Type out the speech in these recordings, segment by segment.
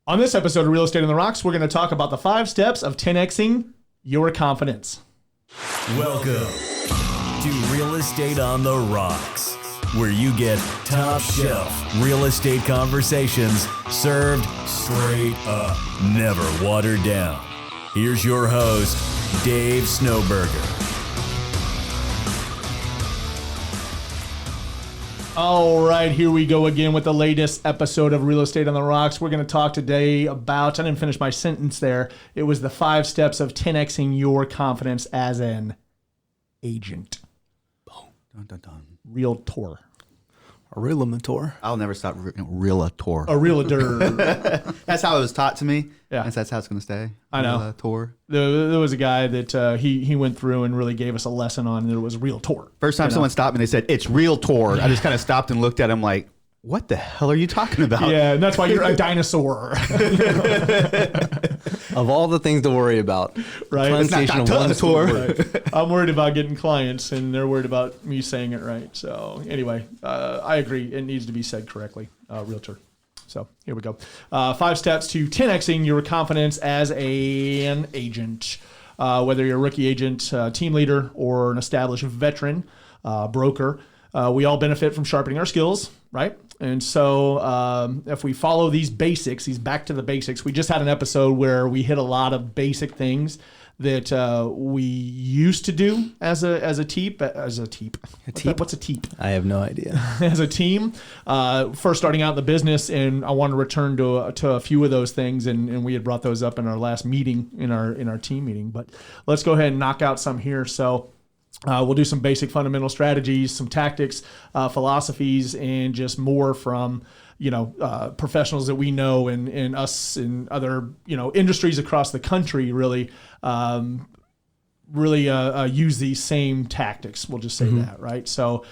On this episode of Real Estate on the Rocks, we're going to talk about the 5 steps of 10xing your confidence. Welcome to Real Estate on the Rocks, where you get top shelf real estate conversations served straight up, never watered down. Here's your host, Dave Snowberger. All right, here we go again with the latest episode of Real Estate on the Rocks. We're going to talk today about, I didn't finish my sentence there. It was the 5 steps of 10xing your confidence as an agent. Boom. Dun, dun, dun. Realtor. A realtor. I'll never stop realtor. A realtor. That's how it was taught to me. Yeah. And that's how it's going to stay. I know. Realtor. There was a guy that he went through and really gave us a lesson on, and it was realtor. First time someone stopped me, they said, it's realtor. I just kind of stopped and looked at him like, what the hell are you talking about? Yeah, and that's why you're a dinosaur. Of all the things to worry about, right? pronunciation of one tour. Right. I'm worried about getting clients, and they're worried about me saying it right. So anyway, I agree. It needs to be said correctly, realtor. So here we go. 5 steps to 10xing your confidence as an agent. Whether you're a rookie agent, team leader, or an established veteran, broker, we all benefit from sharpening our skills, right? And so if we follow these basics, these back to the basics, we just had an episode where we hit a lot of basic things that we used to do as a team. What's a team? I have no idea. As a team, first starting out in the business, and I want to return to a few of those things, and we had brought those up in our last meeting, in our team meeting. But let's go ahead and knock out some here. So we'll do some basic fundamental strategies, some tactics, philosophies, and just more from professionals that we know and us in other industries across the country really use these same tactics. We'll just say that, right? So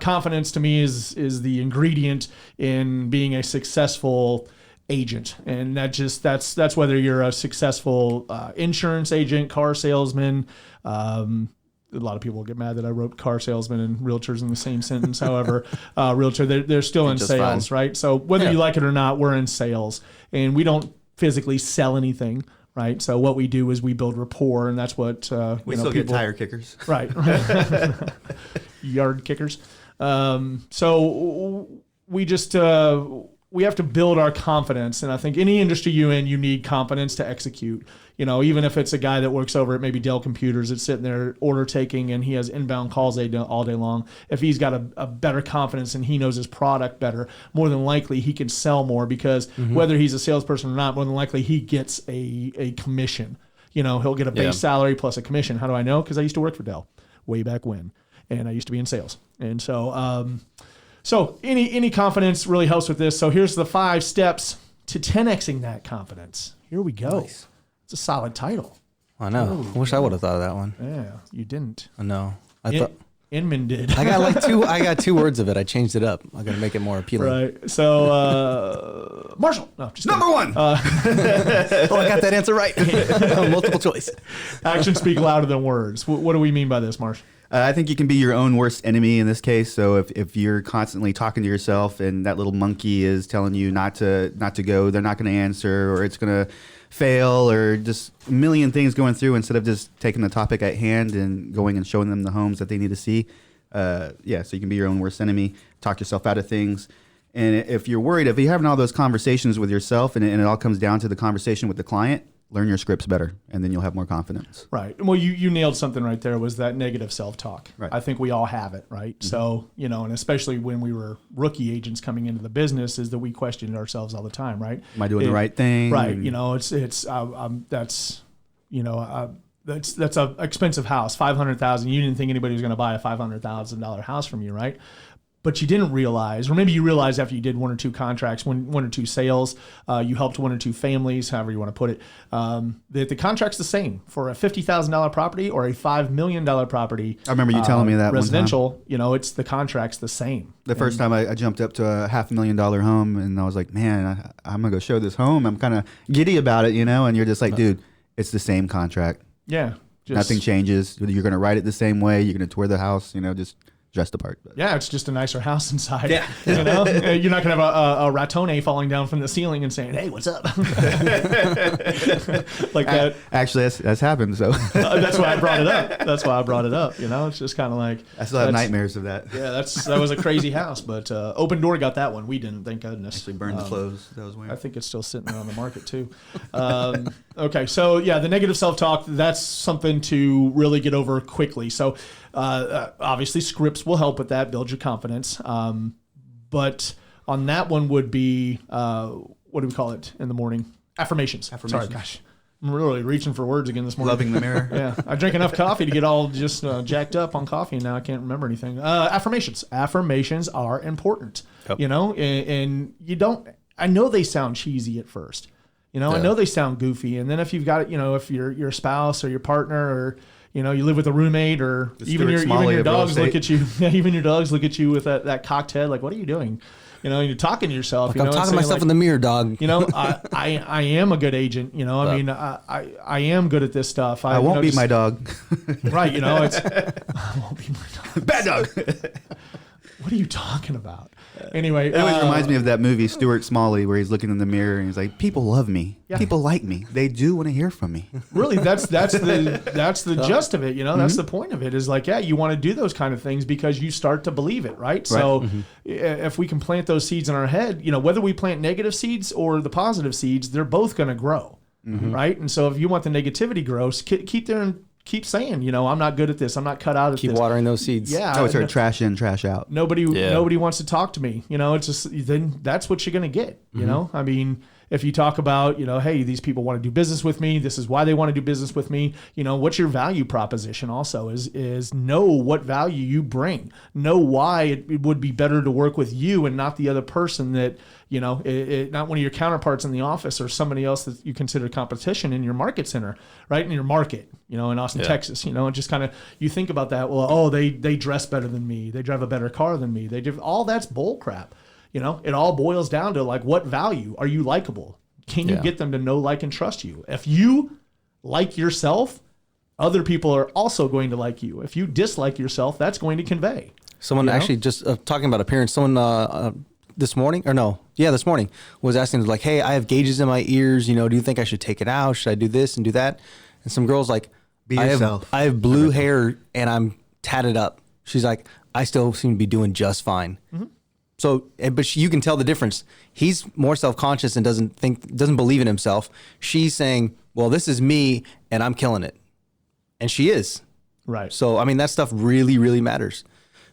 confidence to me is the ingredient in being a successful agent, and that's whether you're a successful insurance agent, car salesman. A lot of people get mad that I wrote car salesman and realtors in the same sentence. However, realtor, they're still in sales, right? So whether you like it or not, we're in sales, and we don't physically sell anything, right? So what we do is we build rapport, and that's what we still get tire kickers, right? Yard kickers. So we just we have to build our confidence, and I think any industry you need confidence to execute. Even if it's a guy that works over at maybe Dell Computers that's sitting there order taking and he has inbound calls all day long, if he's got a better confidence and he knows his product better, more than likely he can sell more because whether he's a salesperson or not, more than likely he gets a commission. He'll get a base salary plus a commission. How do I know? Because I used to work for Dell way back when, and I used to be in sales. And so so any confidence really helps with this. So here's the 5 steps to 10xing that confidence. Here we go. Nice. It's a solid title. I know. I wish I would have thought of that one. Yeah, you didn't. I know. I thought Inman did. I got 2 words of it. I changed it up. I got to make it more appealing. Right. So Marshall. No, just number 1. I got that answer right. Multiple choice. Actions speak louder than words. What do we mean by this, Marsh? I think you can be your own worst enemy in this case. So if you're constantly talking to yourself and that little monkey is telling you not to go, they're not going to answer, or it's going to fail, or just a million things going through, instead of just taking the topic at hand and going and showing them the homes that they need to see. So you can be your own worst enemy, talk yourself out of things. And if you're worried, if you're having all those conversations with yourself and it all comes down to the conversation with the client, learn your scripts better, and then you'll have more confidence. Right. Well, you nailed something right there, was that negative self-talk. Right. I think we all have it, right? Mm-hmm. So, and especially when we were rookie agents coming into the business, is that we questioned ourselves all the time, right? Am I doing the right thing? Right. That's a expensive house, $500,000. You didn't think anybody was going to buy a $500,000 house from you, right? But you didn't realize, or maybe you realized after you did 1 or 2 contracts, one or 2 sales, you helped 1 or 2 families, however you want to put it, that the contract's the same for a $50,000 property or a $5 million property. I remember you telling me that residential, one time. It's the contract's the same. The first time I jumped up to a $500,000 home, and I was like, man, I'm going to go show this home. I'm kind of giddy about it, and you're just like, dude, it's the same contract. Yeah. Nothing changes. You're going to write it the same way. You're going to tour the house, just dress the part. But. Yeah, it's just a nicer house inside. Yeah. You know, you're not gonna have a ratone falling down from the ceiling and saying, "Hey, what's up?" Like that. Actually, that's happened. So That's why I brought it up. That's why I brought it up. You know, it's just kind of like I still have nightmares of that. Yeah, that was a crazy house, but Open Door got that one. We didn't, thank goodness. Actually burned the clothes. That was weird. I think it's still sitting there on the market too. Okay, so yeah, the negative self-talk, that's something to really get over quickly. So obviously scripts will help with that, build your confidence. But on that one would be, what do we call it in the morning? Affirmations. Sorry, gosh. I'm really reaching for words again this morning. Loving the mirror. Yeah, I drank enough coffee to get all just jacked up on coffee, and now I can't remember anything. Affirmations. Affirmations are important. Yep. You know, and you don't. I know they sound cheesy at first. You know, I know they sound goofy, and then if you've got it, you know, if your spouse or your partner or you know you live with a roommate or even your dogs look at you. Yeah, even your dogs look at you with that cocked head, like, what are you doing? You know, you're talking to yourself. Like you know, I'm talking to myself in the mirror, dog. You know, I am a good agent. You know, I mean, I am good at this stuff. I won't beat my dog. Right. You know, I won't beat my dog. Bad dog. What are you talking about? Anyway, It always reminds me of that movie Stuart Smalley where he's looking in the mirror and he's like, "People love me. Yeah. People like me. They do want to hear from me." Really, that's the gist of it. You know, that's the point of it. Is like, yeah, you want to do those kind of things because you start to believe it, right? So, if we can plant those seeds in our head, you know, whether we plant negative seeds or the positive seeds, they're both going to grow, right? And so, if you want the negativity grows, keep there and keep saying, you know, I'm not good at this. I'm not cut out of Keep this. watering those seeds. Yeah. Oh, it's our trash in, trash out. Nobody wants to talk to me. You know, it's just, then that's what you're going to get. You know, I mean, if you talk about, you know, hey, these people want to do business with me. This is why they want to do business with me. You know, what's your value proposition also is know what value you bring. Know why it would be better to work with you and not the other person that, you know, not one of your counterparts in the office or somebody else that you consider competition in your market center, right? In your market, you know, in Austin, Texas, you know, and just kind of, you think about that. Well, oh, they dress better than me. They drive a better car than me. They do all that's bull crap. You know, it all boils down to like, what value are you likable? Can you get them to know, like, and trust you? If you like yourself, other people are also going to like you. If you dislike yourself, that's going to convey. Someone actually just talking about appearance. Someone this morning was asking like, "Hey, I have gauges in my ears. You know, do you think I should take it out? Should I do this and do that?" And some girl's like, Be yourself. I have blue hair and I'm tatted up. She's like, I still seem to be doing just fine. So, but you can tell the difference. He's more self-conscious and doesn't believe in himself. She's saying, well, this is me and I'm killing it. And she is. Right. So, I mean, that stuff really, really matters.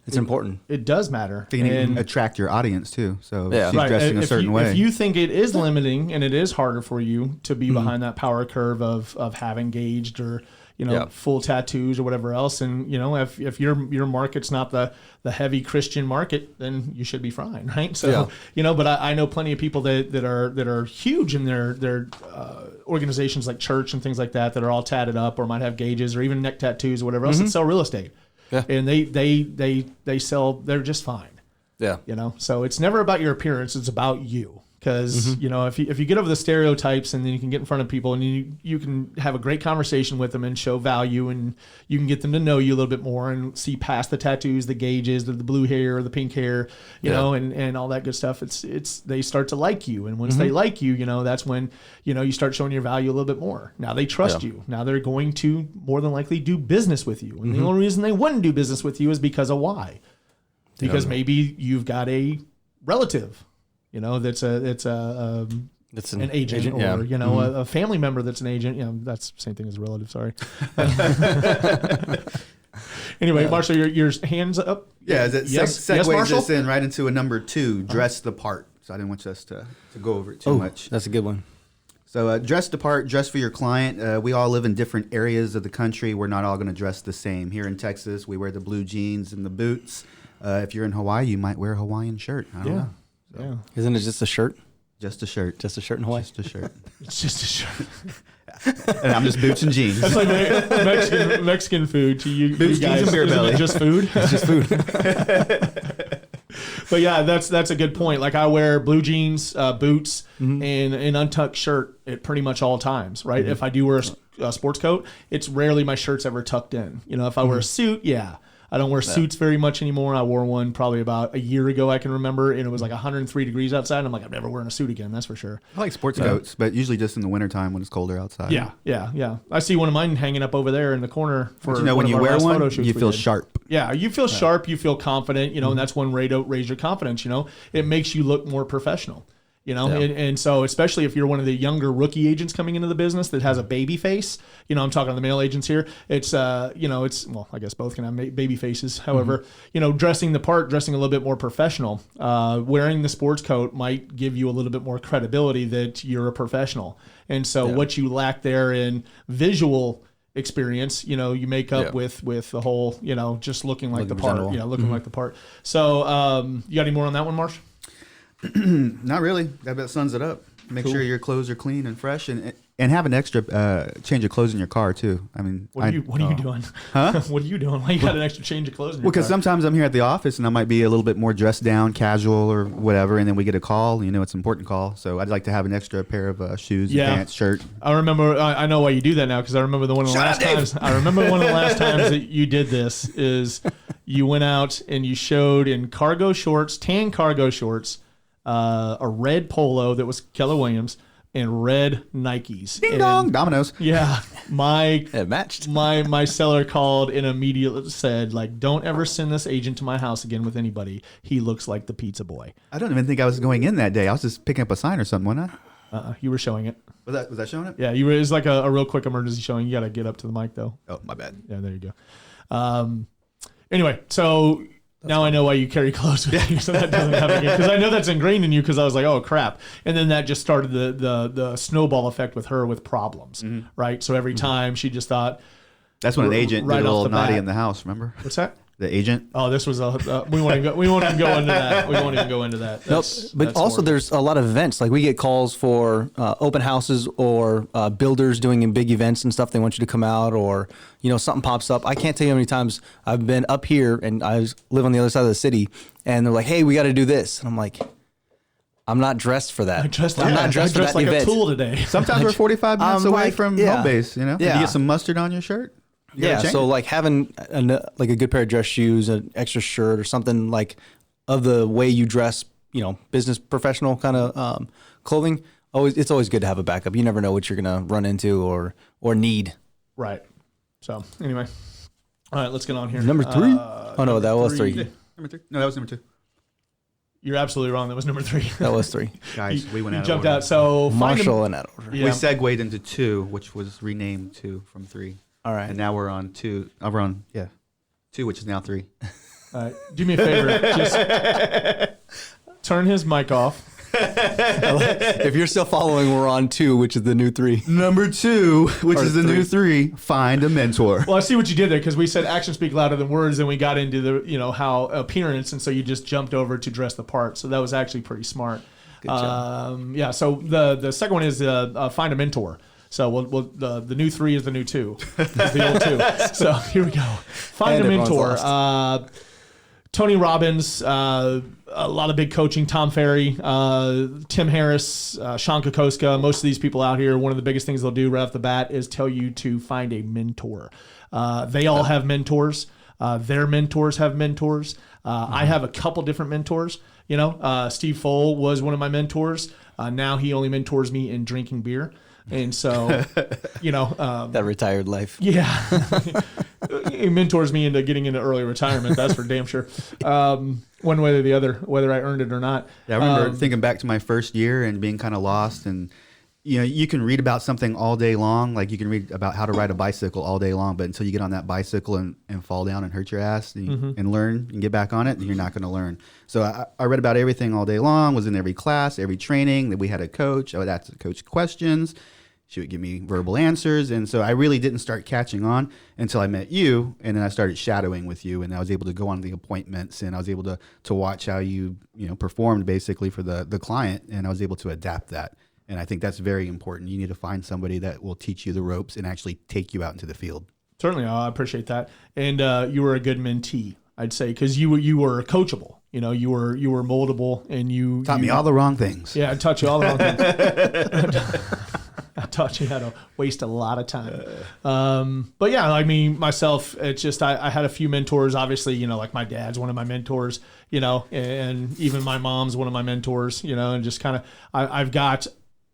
It's important. It does matter. They can attract your audience too. So Yeah. she's dressing a certain way. If you think it is limiting and it is harder for you to be behind that power curve of having gauged or, you know, full tattoos or whatever else, and you know, if your market's not the heavy Christian market, then you should be fine, right? So you know, but I know plenty of people that are huge in their organizations like church and things like that are all tatted up or might have gauges or even neck tattoos or whatever else, that sell real estate. Yeah. And they sell, they're just fine. Yeah. You know, so it's never about your appearance, it's about you. Because, you know, if you get over the stereotypes and then you can get in front of people and you can have a great conversation with them and show value and you can get them to know you a little bit more and see past the tattoos, the gauges, the blue hair, or the pink hair, you know, and all that good stuff. It's they start to like you. And once they like you, you know, that's when, you know, you start showing your value a little bit more. Now they trust you. Now they're going to more than likely do business with you. And the only reason they wouldn't do business with you is because of why? Because maybe you've got a relative, you know, that's an agent or, you know, a family member that's an agent. You know, that's the same thing as a relative. Sorry. Anyway, Marshall, your hands up. Yeah, that segues Marshall? us in right into a number 2, dress the part. So I didn't want us to go over it too much. That's a good one. So dress the part, dress for your client. We all live in different areas of the country. We're not all going to dress the same. Here in Texas, we wear the blue jeans and the boots. If you're in Hawaii, you might wear a Hawaiian shirt. I don't know. Yeah. Isn't it just a shirt? Just a shirt. Just a shirt in Hawaii? Just a shirt. It's just a shirt. And I'm just boots and jeans. That's like Mexican food to you, Boots, you guys. jeans, and beer belly. Isn't it just food? It's just food. But yeah, that's a good point. Like I wear blue jeans, boots, and an untucked shirt at pretty much all times, right? If I do wear a sports coat, it's rarely my shirt's ever tucked in. You know, if I wear a suit, I don't wear suits very much anymore. I wore one probably about a year ago, I can remember, and it was like 103 degrees outside. And I'm like, I'm never wearing a suit again, that's for sure. I like sports coats, but usually just in the wintertime when it's colder outside. Yeah. I see one of mine hanging up over there in the corner. For But when you wear one, you feel sharp. Yeah, you feel sharp, you feel confident, and that's one way to raise your confidence, It makes you look more professional. And so especially if you're one of the younger rookie agents coming into the business that has a baby face, I'm talking to the male agents here. It's, well, I guess both can have baby faces. However, dressing the part, dressing a little bit more professional, wearing the sports coat might give you a little bit more credibility that you're a professional. And so what you lack there in visual experience, you make up with the whole, just looking like the part, looking like the part. So, you got any more on that one, Marsh? Not really. That about sums it up. Make sure your clothes are clean and fresh, and have an extra change of clothes in your car too. I mean, what are you doing? Huh? What are you doing? Why you got an extra change of clothes in your car? Because sometimes I'm here at the office and I might be a little bit more dressed down, casual or whatever, and then we get a call. It's an important call, so I'd like to have an extra pair of shoes, pants, shirt. I remember. I know why you do that now because I remember one of the last times. I remember one of the last times that you did this is you went out and you showed in cargo shorts, tan cargo shorts. A red polo that was Keller Williams and red Nikes. Ding dong, Domino's. Yeah, it matched. My seller called and immediately said, like, don't ever send this agent to my house again with anybody. He looks like the pizza boy. I don't even think I was going in that day. I was just picking up a sign or something, wasn't I? You were showing it. Was that showing it? Yeah, you were. It was like a real quick emergency showing. You got to get up to the mic though. Oh, my bad. Yeah, there you go. Anyway, so. Now I know why you carry clothes with you, so that doesn't happen again. Because I know that's ingrained in you. Because I was like, oh crap, and then that just started the snowball effect with her with problems, right? So every time she just thought that's when an agent right did a little naughty bat. in the house. Remember? What's that? The agent. Oh, this was we won't even go into that. We won't even go into that. But also, there's a lot of events. Like we get calls for open houses or builders doing big events and stuff. They want you to come out, or something pops up. I can't tell you how many times I've been up here and I live on the other side of the city, and they're like, "Hey, we got to do this," and I'm like, "I'm not dressed for that. I'm not dressed for that like event." a tool today. Sometimes we're 45 minutes away from home base. Can you Yeah. get some mustard on your shirt? So like having like a good pair of dress shoes, an extra shirt, or something like of the way you dress, business professional kind of clothing. It's always good to have a backup. You never know what you're gonna run into or need. Right. So anyway, all right, let's get on here. Number 3. Oh no, that was 3. Yeah, number 3. No, that was number 2. You're absolutely wrong. That was number 3. That was 3. Guys, we went out. Jumped of order. out. So Marshall in that order. Yeah. We segued into 2, which was renamed 2 from 3. All right. And now we're on 2. We're on 2, which is now 3. Do me a favor. Just turn his mic off. If you're still following, we're on 2, which is the new 3. Number 2, which is the new 3. Find a mentor. Well, I see what you did there because we said actions speak louder than words, and we got into the how appearance, and so you just jumped over to dress the part. So that was actually pretty smart. Good job. Yeah. So the second one is find a mentor. So the new 3 is the new 2. It's the old 2. So here we go. Find a mentor. Tony Robbins, a lot of big coaching, Tom Ferry, Tim Harris, Sean Kokoska, most of these people out here, one of the biggest things they'll do right off the bat is tell you to find a mentor. They all have mentors. Their mentors have mentors. I have a couple different mentors. Steve Foll was one of my mentors. Now he only mentors me in drinking beer. And so, that retired life. Yeah. He mentors me into getting into early retirement. That's for damn sure. One way or the other, whether I earned it or not. Yeah, I remember thinking back to my first year and being kind of lost. And, you can read about something all day long. Like you can read about how to ride a bicycle all day long. But until you get on that bicycle and fall down and hurt your ass and learn and get back on it, then you're not going to learn. So I read about everything all day long, was in every class, every training. That we had a coach. I would ask the coach questions. She would give me verbal answers. And so I really didn't start catching on until I met you. And then I started shadowing with you. And I was able to go on the appointments. And I was able to watch how you performed basically for the client. And I was able to adapt that. And I think that's very important. You need to find somebody that will teach you the ropes and actually take you out into the field. Certainly. I appreciate that. And you were a good mentee, I'd say, because you were coachable. You were moldable, and you taught me all the wrong things. Yeah, I taught you all the wrong things. I taught you how to waste a lot of time. But yeah, I mean, myself, it's just, I had a few mentors, obviously, you know, like my dad's one of my mentors, you know, and even my mom's one of my mentors, you know, and just kind of, I've got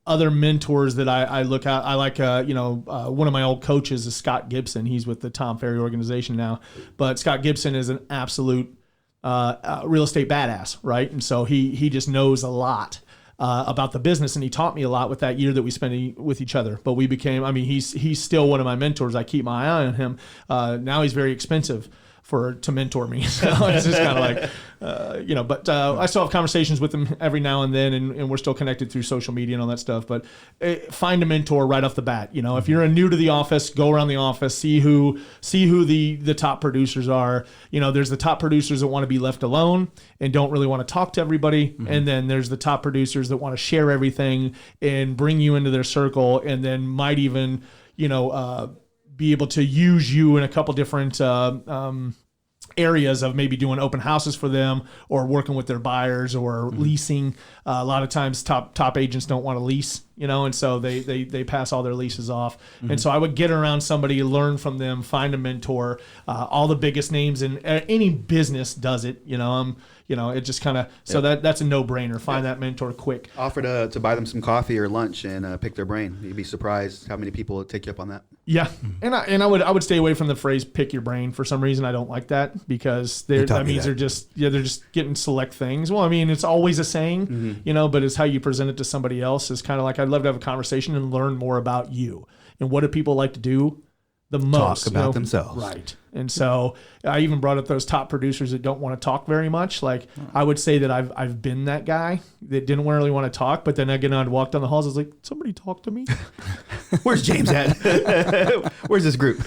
other mentors that I look at. I like, one of my old coaches is Scott Gibson. He's with the Tom Ferry organization now, but Scott Gibson is an absolute real estate badass, right? And so he just knows a lot about the business, and he taught me a lot with that year that we spent with each other. But we became, I mean, he's still one of my mentors. I keep my eye on him. Now he's very expensive to mentor me. So it's just kind of like, but I still have conversations with him every now and then, and we're still connected through social media and all that stuff. But find a mentor right off the bat. You know, if you're new to the office, go around the office, see who the top producers are. You know, there's the top producers that want to be left alone and don't really want to talk to everybody. Mm-hmm. And then there's the top producers that want to share everything and bring you into their circle, and then might even, be able to use you in a couple different areas of maybe doing open houses for them, or working with their buyers, or leasing. A lot of times top agents don't want to lease, and so they pass all their leases off. Mm-hmm. And so I would get around somebody, learn from them, find a mentor. All the biggest names in any business does it, it just kind of, so that's a no-brainer. Find that mentor quick. Offer to buy them some coffee or lunch and pick their brain. You'd be surprised how many people would take you up on that. Yeah. And I would stay away from the phrase pick your brain. For some reason, I don't like that, because that means they're just getting select things. Well, I mean, it's always a saying, but it's how you present it to somebody else. Is kind of like, I'd love to have a conversation and learn more about you. And what do people like to do the most? Talk about themselves. Right. And so I even brought up those top producers that don't want to talk very much. Like, I would say that I've been that guy that didn't really want to talk, but then I'd walk down the halls. I was like, somebody talk to me. Where's James at? Where's this group?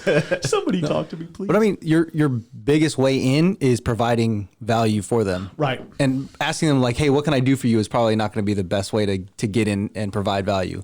Somebody talk to me, please. But I mean, your biggest way in is providing value for them. Right. And asking them like, hey, what can I do for you, is probably not going to be the best way to get in and provide value.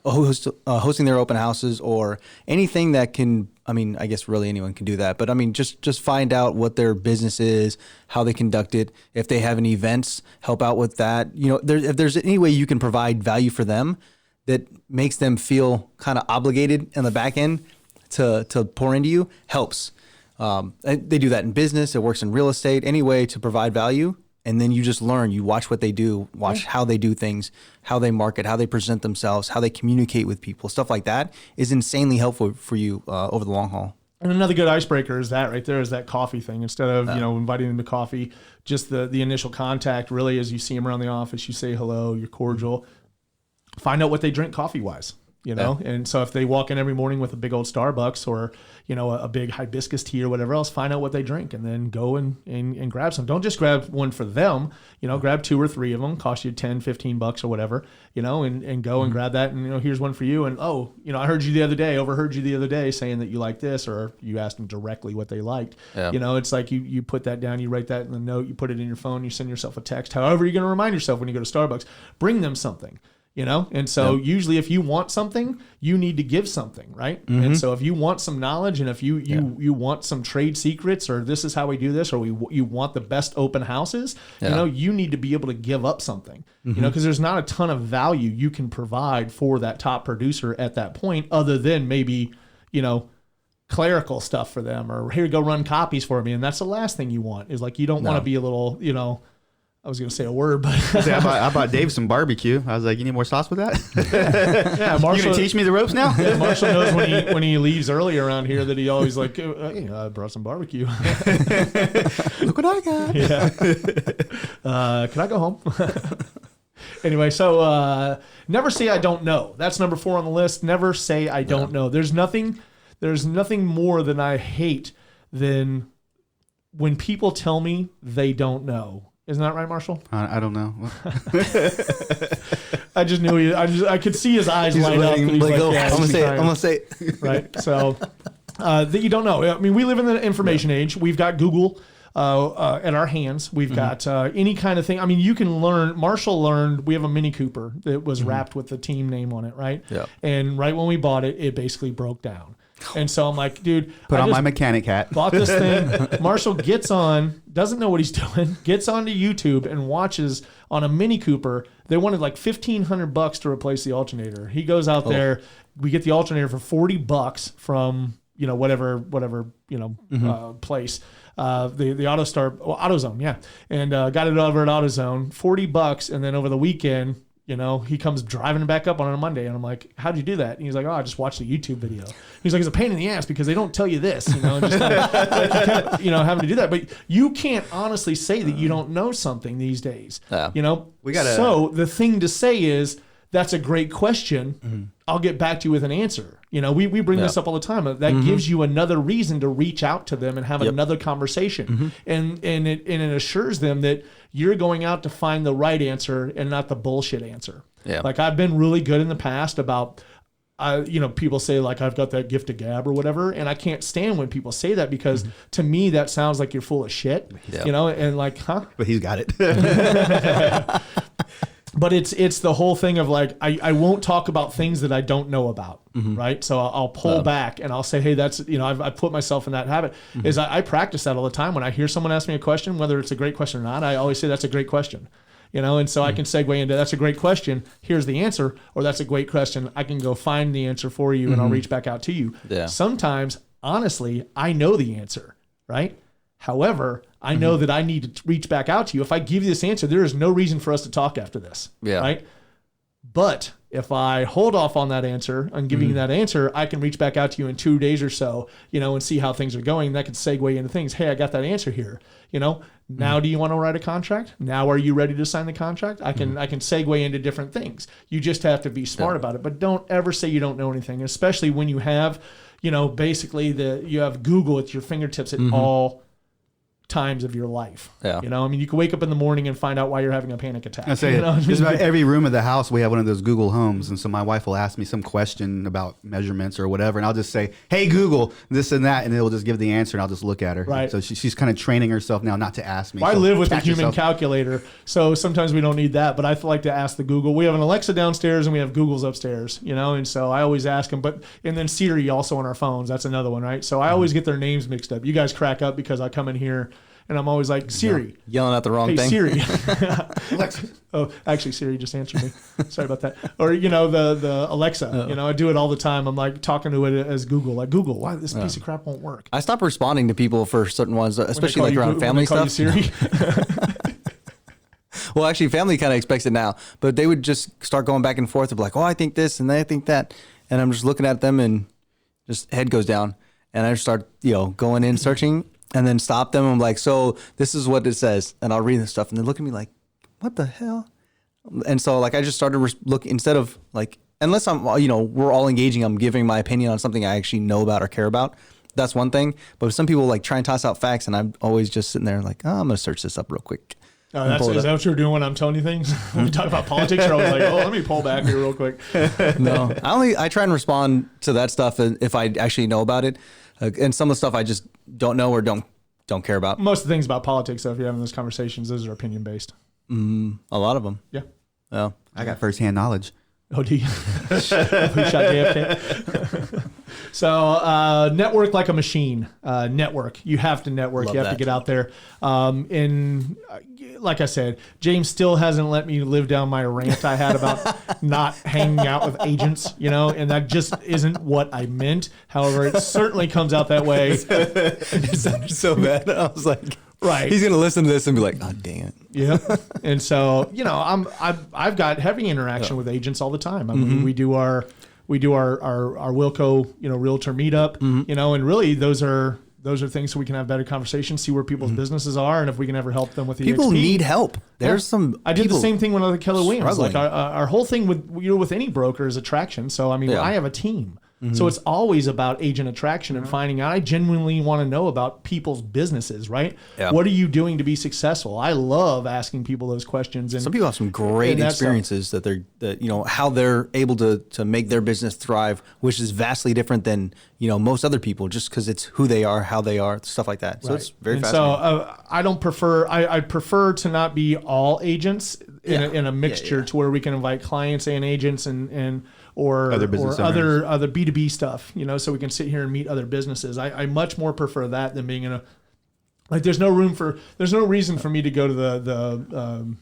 Hosting their open houses or anything that can, I mean, I guess really anyone can do that. But I mean, just find out what their business is, how they conduct it. If they have any events, help out with that. If there's any way you can provide value for them that makes them feel kind of obligated in the back end to pour into you, helps. They do that in business. It works in real estate. Any way to provide value. And then you just learn. You watch what they do, watch how they do things, how they market, how they present themselves, how they communicate with people. Stuff like that is insanely helpful for you over the long haul. And another good icebreaker is that right there, is that coffee thing. Instead of inviting them to coffee, just the initial contact. Really, as you see them around the office, you say hello, you're cordial. Find out what they drink coffee-wise. And so if they walk in every morning with a big old Starbucks or, a big hibiscus tea or whatever else, find out what they drink and then go and grab some. Don't just grab one for them, grab 2 or 3 of them, cost you $10, $15 or whatever, and go and grab that. And, here's one for you. And, I overheard you the other day saying that you like this, or you asked them directly what they liked. Yeah. It's like you put that down, you write that in the note, you put it in your phone, you send yourself a text. However, you're going to remind yourself when you go to Starbucks, bring them something. And so usually if you want something, you need to give something, right? Mm-hmm. And so if you want some knowledge, and if you want some trade secrets, or this is how we do this, or you want the best open houses, you need to be able to give up something, because there's not a ton of value you can provide for that top producer at that point, other than maybe, clerical stuff for them, or here, go run copies for me. And that's the last thing you want, is like, you don't want to be a little, I was going to say a word, but I bought Dave some barbecue. I was like, you need more sauce with that? Yeah, Marshall, you going to teach me the ropes now? Yeah, Marshall knows when he leaves early around here that he always like, hey, I brought some barbecue. Look what I got. Yeah. Can I go home? Anyway, so never say I don't know. That's number 4 on the list. Never say I don't know. There's nothing more than I hate than when people tell me they don't know. Isn't that right, Marshall? I don't know. I just knew I could see his eyes light up. And he's like, I'm gonna say it. Right. So that you don't know. I mean, we live in the information age. We've got Google at our hands. We've got any kind of thing. I mean, you can learn. Marshall learned. We have a Mini Cooper that was wrapped with the team name on it, right? Yeah. And right when we bought it, it basically broke down. And so I'm like, dude, put on my mechanic hat. Bought this thing. Marshall gets on, doesn't know what he's doing, gets onto YouTube and watches on a Mini Cooper They wanted like $1,500 to replace the alternator. He goes out there. We get the alternator for $40 from whatever place. The AutoZone, yeah, and got it over at AutoZone, $40, and then over the weekend, he comes driving back up on a Monday, and I'm like, "How'd you do that?" And he's like, "Oh, I just watched a YouTube video." He's like, "It's a pain in the ass because they don't tell you this, and just having to do that." But you can't honestly say that you don't know something these days. We gotta. So the thing to say is, that's a great question. I'll get back to you with an answer. We bring this up all the time. That gives you another reason to reach out to them and have another conversation. And it assures them that you're going out to find the right answer and not the bullshit answer. Yeah. Like I've been really good in the past about, people say like, I've got that gift of gab or whatever. And I can't stand when people say that because to me, that sounds like you're full of shit, and like, huh? But he's got it. But it's the whole thing of like, I won't talk about things that I don't know about, right? So I'll pull back and I'll say, hey, that's, I've put myself in that habit. Is I practice that all the time. When I hear someone ask me a question, whether it's a great question or not, I always say that's a great question. And so I can segue into that's a great question. Here's the answer, or that's a great question. I can go find the answer for you and I'll reach back out to you. Yeah. Sometimes, honestly, I know the answer, right? However, I know that I need to reach back out to you. If I give you this answer, there is no reason for us to talk after this. Yeah. Right. But if I hold off on that answer and giving you that answer, I can reach back out to you in 2 days or so, and see how things are going. That could segue into things. Hey, I got that answer here. Now do you want to write a contract? Now are you ready to sign the contract? I can segue into different things. You just have to be smart about it. But don't ever say you don't know anything, especially when you have, basically you have Google at your fingertips at all times of your life. Yeah. You can wake up in the morning and find out why you're having a panic attack. I say just about every room of the house we have one of those Google Homes, and so my wife will ask me some question about measurements or whatever, and I'll just say, "Hey Google, this and that," and it'll just give the answer, and I'll just look at her. Right. So she's kind of training herself now not to ask me. Well, I live with a human calculator, so sometimes we don't need that, but I like to ask the Google. We have an Alexa downstairs and we have Google's upstairs, and so I always ask them. And then Siri also on our phones. That's another one, right? So I always get their names mixed up. You guys crack up because I come in here and I'm always like, Siri. Yelling at the wrong thing. Siri. Alexa. Oh, actually, Siri just answered me. Sorry about that. Or, the Alexa. I do it all the time. I'm like talking to it as Google. Like, Google, why this piece of crap won't work? I stopped responding to people for certain ones, especially like around family stuff. Siri? Well, actually, family kind of expects it now. But they would just start going back and forth of like, oh, I think this and I think that. And I'm just looking at them and just head goes down. And I just start, going in, searching. And then stop them. I'm like, so this is what it says. And I'll read this stuff. And they look at me like, what the hell? And so like, I just started looking instead of like, unless I'm, we're all engaging, I'm giving my opinion on something I actually know about or care about. That's one thing. But some people like try and toss out facts. And I'm always just sitting there like, oh, I'm going to search this up real quick. Oh, is that what you're doing when I'm telling you things? When we talk about politics, you're always like, oh, let me pull back here real quick. No, I try and respond to that stuff if I actually know about it. And some of the stuff I just don't know or don't care about. Most of the things about politics, though, if you're having those conversations, those are opinion based. A lot of them. Yeah. Oh, I got firsthand knowledge. Oh, do you? Who shot JFK? So network like a machine. Network. You have to network. Love you have that. to get out there. And like I said, James still hasn't let me live down my rant I had about not hanging out with agents, and that just isn't what I meant. However, it certainly comes out that way. It sounded so bad. I was like, right. He's going to listen to this and be like, oh, dang it. Yeah. And so, I've got heavy interaction with agents all the time. I mean, we do our Wilco, realtor meetup, and really those are things so we can have better conversations, see where people's businesses are, and if we can ever help them with the people EXP. Need help. There's some. I did the same thing when I was at Keller Williams. Struggling. Like our whole thing with any broker is attraction. So I mean, I have a team. So it's always about agent attraction and finding out. I genuinely want to know about people's businesses, right? Yeah. What are you doing to be successful? I love asking people those questions. And some people have some great experiences that how they're able to make their business thrive, which is vastly different than most other people, just because it's who they are, how they are, stuff like that. So right. It's very and fascinating. So I don't prefer. I prefer to not be all agents in a mixture to where we can invite clients and agents or other B2B stuff, so we can sit here and meet other businesses. I much more prefer that than being in a, like, there's no reason for me to go to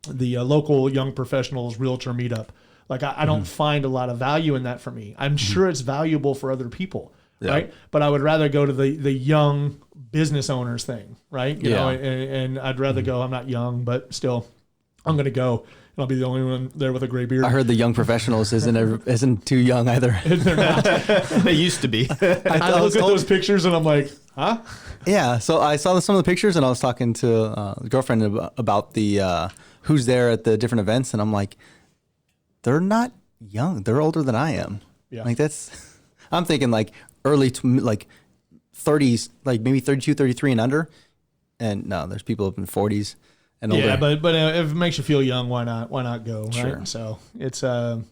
local young professionals realtor meetup. Like I don't find a lot of value in that for me. I'm sure it's valuable for other people, right? But I would rather go to the young business owners thing, right? You know, and I'd rather go. I'm not young, but still, I'm gonna go. And I'll be the only one there with a gray beard. I heard the young professionals isn't too young either. They're not. They used to be. I look at those pictures and I'm like, huh? Yeah, so I saw some of the pictures and I was talking to a girlfriend about the who's there at the different events, and I'm like, they're not young. They're older than I am. Yeah. Like I'm thinking like early to like 30s, like maybe 32, 33 and under. And no, there's people up in 40s and older. Yeah, but if it makes you feel young, why not? Why not go? Right? Sure. So it's I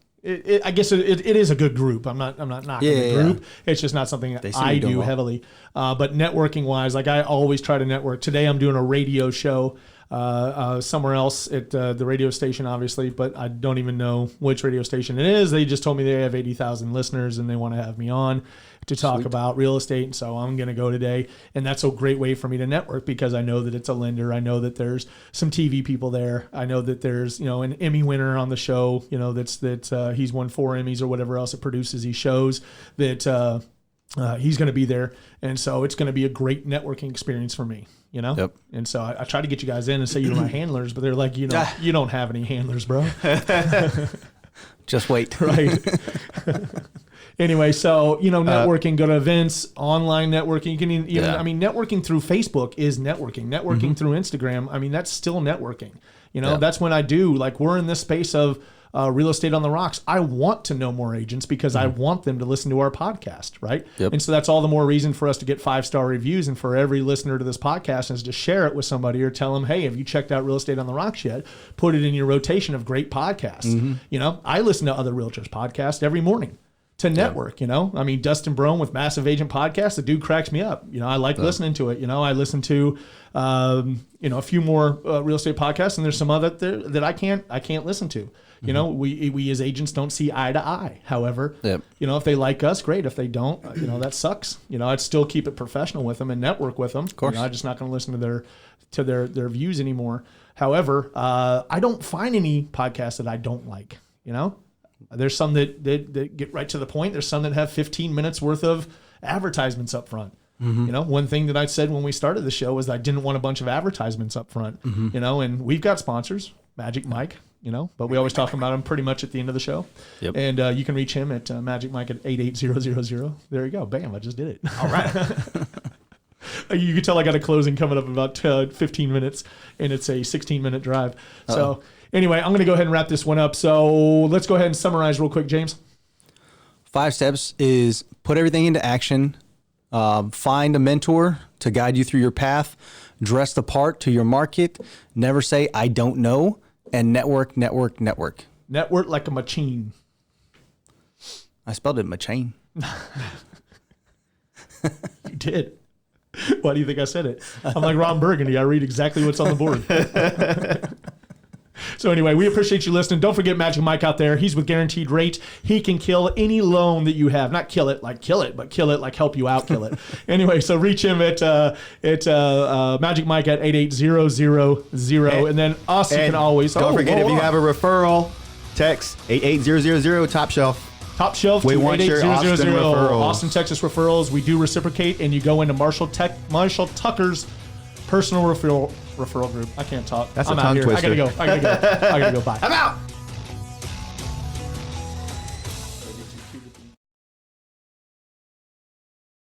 guess it is a good group. I'm not knocking the group. Yeah. It's just not something that I do heavily. But networking wise, like I always try to network. Today I'm doing a radio show somewhere else at the radio station, obviously, but I don't even know which radio station it is. They just told me they have 80,000 listeners and they want to have me on to talk about real estate. And so I'm going to go today. And that's a great way for me to network because I know that it's a lender. I know that there's some TV people there. I know that there's, an Emmy winner on the show, that he's won 4 Emmys or whatever else it produces. He shows that he's going to be there. And so it's going to be a great networking experience for me, Yep. And so I try to get you guys in and say you're my handlers, but they're like, you don't have any handlers, bro. Just wait. Right. Anyway, so, networking, go to events, online networking. You can even, networking through Facebook is networking. Networking through Instagram, that's still networking. That's when I do, like, we're in this space of real estate on the rocks. I want to know more agents because I want them to listen to our podcast, right? Yep. And so that's all the more reason for us to get 5-star reviews and for every listener to this podcast is to share it with somebody or tell them, hey, have you checked out Real Estate on the Rocks yet? Put it in your rotation of great podcasts. I listen to other realtors' podcasts every morning to network, Dustin Brome with Massive Agent Podcast, the dude cracks me up. I like listening to it. I listen to, a few more real estate podcasts, and there's some other that I can't listen to. We as agents don't see eye to eye. However, if they like us, great. If they don't, that sucks. I'd still keep it professional with them and network with them. Of course, I'm just not going to listen to their views anymore. However, I don't find any podcasts that I don't like. There's some that get right to the point. There's some that have 15 minutes worth of advertisements up front. One thing that I said when we started the show was I didn't want a bunch of advertisements up front. And we've got sponsors, Magic Mike, but we always talk about him pretty much at the end of the show. Yep. And you can reach him at Magic Mike at 88000. There you go. Bam, I just did it. All right. You can tell I got a closing coming up in about 15 minutes, and it's a 16-minute drive. So anyway, I'm going to go ahead and wrap this one up. So let's go ahead and summarize real quick, James. 5 steps is put everything into action. Find a mentor to guide you through your path. Dress the part to your market. Never say, I don't know. And network. Network like a machine. I spelled it machine. You did. Why do you think I said it? I'm like Ron Burgundy. I read exactly what's on the board. So anyway, we appreciate you listening. Don't forget Magic Mike out there. He's with Guaranteed Rate. He can kill any loan that you have. Not kill it like kill it, but kill it like help you out kill it. Anyway, so reach him at Magic Mike at 88000. And then us, you can always. Don't forget, if you have a referral, text 88000 Top Shelf. Top Shelf. We want your Austin referrals. Austin, Texas referrals. We do reciprocate, and you go into Marshall Tucker's personal referral group. I can't talk. That's I'm a out tongue here. twister. I gotta go. Bye. I'm out.